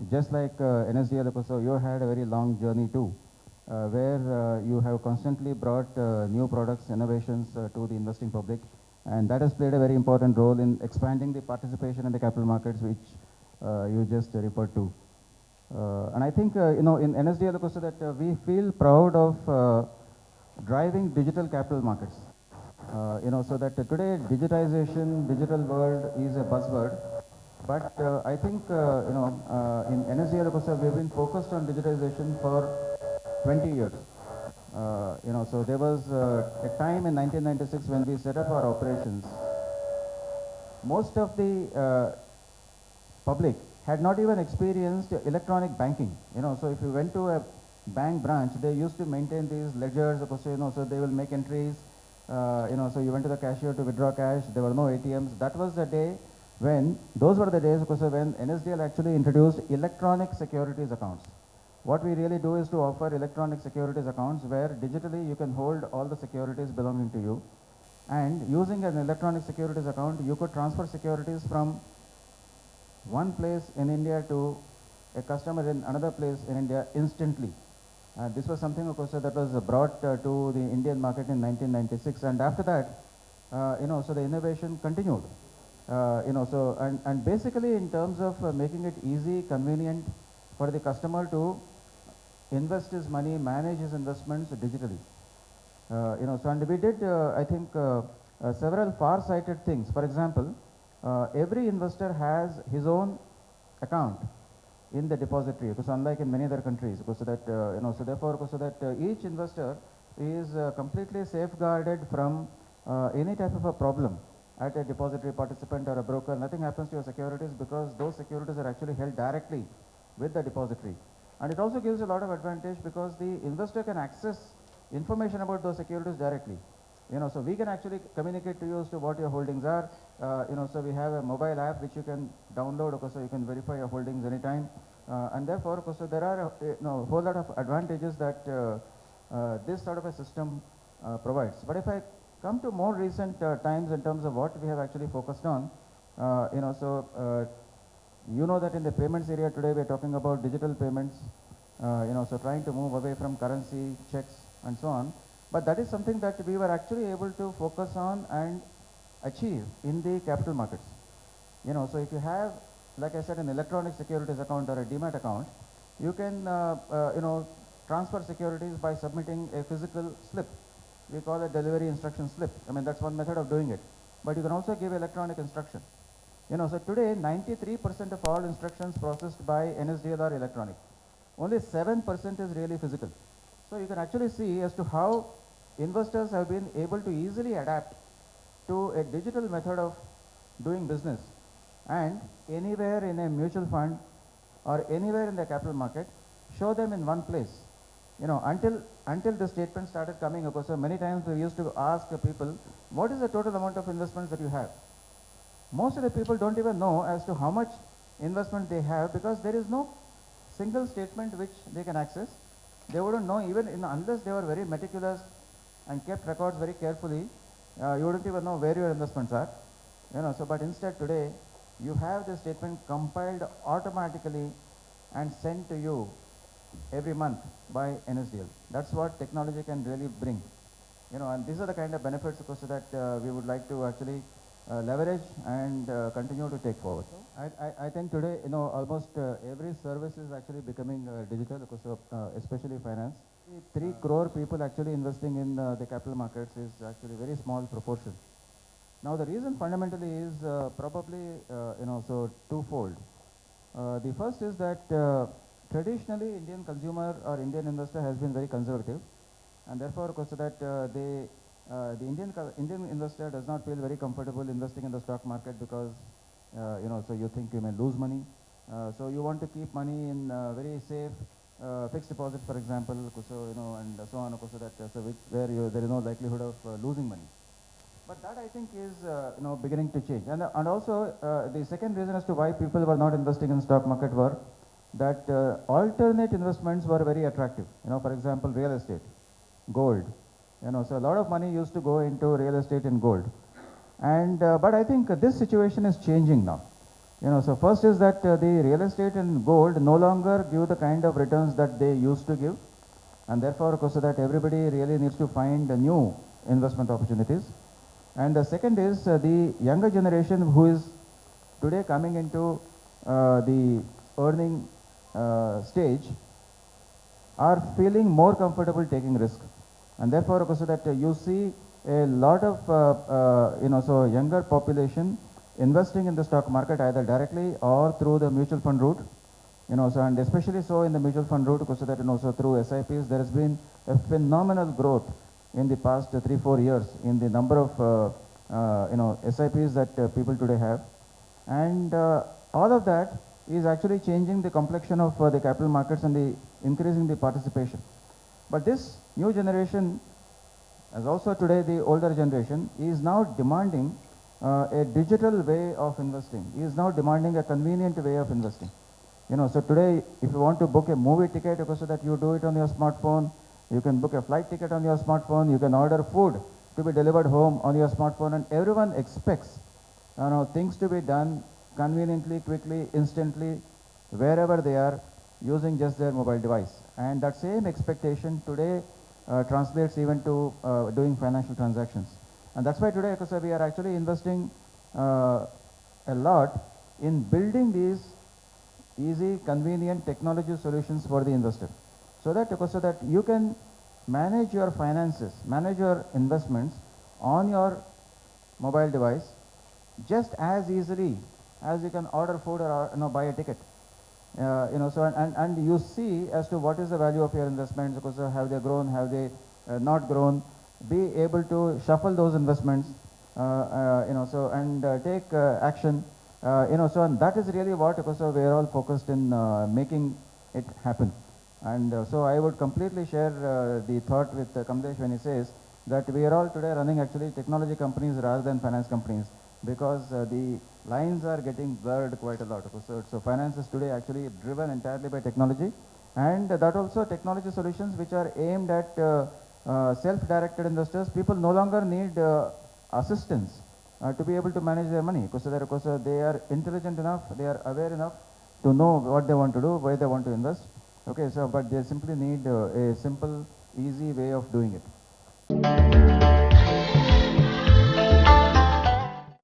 just like NSDL, so you had a very long journey too, where you have constantly brought new products, innovations to the investing public, and that has played a very important role in expanding the participation in the capital markets, which you just referred to. And I think, in NSDL, so that we feel proud of driving digital capital markets. So that today digitization, digital world is a buzzword, but I think, in NSDL, we've been focused on digitization for 20 years. So there was a time in 1996 when we set up our operations. Most of the public had not even experienced electronic banking. So if you went to a bank branch, they used to maintain these ledgers, so they will make entries. So you went to the cashier to withdraw cash. There were no ATMs. That was the day when, those were the days, when NSDL actually introduced electronic securities accounts. What we really do is to offer electronic securities accounts where digitally you can hold all the securities belonging to you. And using an electronic securities account, you could transfer securities from one place in India to a customer in another place in India instantly. This was something, of course, that was brought to the Indian market in 1996, and after that, so the innovation continued. And basically in terms of making it easy, convenient for the customer to invest his money, manage his investments digitally. And we did, I think, several far-sighted things. For example, every investor has his own account in the depository, because unlike in many other countries, because so that so therefore, so that each investor is completely safeguarded from any type of a problem at a depository participant or a broker. Nothing happens to your securities, because those securities are actually held directly with the depository. And it also gives a lot of advantage, because the investor can access information about those securities directly. So we can actually communicate to you as to what your holdings are. So we have a mobile app which you can download, so you can verify your holdings anytime. And therefore, so there are a whole lot of advantages that this sort of a system provides. But if I come to more recent times in terms of what we have actually focused on, that in the payments area today we are talking about digital payments, so trying to move away from currency, checks, and so on. But that is something that we were actually able to focus on and achieve in the capital markets. So if you have, like I said, an electronic securities account or a demat account, you can, transfer securities by submitting a physical slip. We call it delivery instruction slip. I mean, that's one method of doing it. But you can also give electronic instruction. So today, 93% of all instructions processed by NSDL are electronic. Only 7% is really physical. So you can actually see as to how investors have been able to easily adapt to a digital method of doing business, and anywhere in a mutual fund or anywhere in the capital market, show them in one place. Until the statement started coming, of course, so many times we used to ask people, what is the total amount of investments that you have? Most of the people don't even know as to how much investment they have, because there is no single statement which they can access. They wouldn't know, even unless they were very meticulous and kept records very carefully, you wouldn't even know where your investments are. But instead today, you have the statement compiled automatically and sent to you every month by NSDL. That's what technology can really bring. And these are the kind of benefits, of course, that we would like to actually leverage and continue to take forward. I think today, almost every service is actually becoming digital, because of, especially finance. 3 crore people actually investing in the capital markets is actually a very small proportion. Now the reason fundamentally is probably, so twofold. The first is that traditionally Indian consumer or Indian investor has been very conservative, and therefore, of course, that the Indian investor does not feel very comfortable investing in the stock market, because so you think you may lose money, so you want to keep money in very safe fixed deposits, for example, and so on, so that where there is no likelihood of losing money. But that, I think, is beginning to change. And also the second reason as to why people were not investing in the stock market were that alternate investments were very attractive. For example, real estate, gold. So a lot of money used to go into real estate and gold. And but I think this situation is changing now. So first is that the real estate and gold no longer give the kind of returns that they used to give, and therefore, of course, that everybody really needs to find new investment opportunities. And the second is the younger generation who is today coming into the earning stage are feeling more comfortable taking risk, and therefore, of course, that you see a lot of so younger population investing in the stock market either directly or through the mutual fund route. So and especially so in the mutual fund route, because that so through SIPs there has been a phenomenal growth in the past 3-4 years in the number of SIPs that people today have, and all of that is actually changing the complexion of the capital markets and the increasing the participation. But this new generation, as also today the older generation, is now demanding a digital way of investing, is now demanding a convenient way of investing. So today, if you want to book a movie ticket, so that you do it on your smartphone, you can book a flight ticket on your smartphone, you can order food to be delivered home on your smartphone, and everyone expects things to be done conveniently, quickly, instantly, wherever they are, using just their mobile device. And that same expectation today translates even to doing financial transactions. And that's why today, because we are actually investing a lot in building these easy, convenient technology solutions for the investor, so that you can manage your finances, manage your investments on your mobile device just as easily as you can order food or buy a ticket. So and you see as to what is the value of your investments, because have they grown, have they not grown, be able to shuffle those investments, so and take action, so and that is really what, because we are all focused in making it happen. And so I would completely share the thought with Kamlesh when he says that we are all today running actually technology companies rather than finance companies, because the lines are getting blurred quite a lot. So finance is today actually driven entirely by technology, and that also technology solutions which are aimed at self-directed investors. People no longer need assistance to be able to manage their money, because they are intelligent enough, they are aware enough to know what they want to do, where they want to invest. Okay, so but they simply need a simple, easy way of doing it.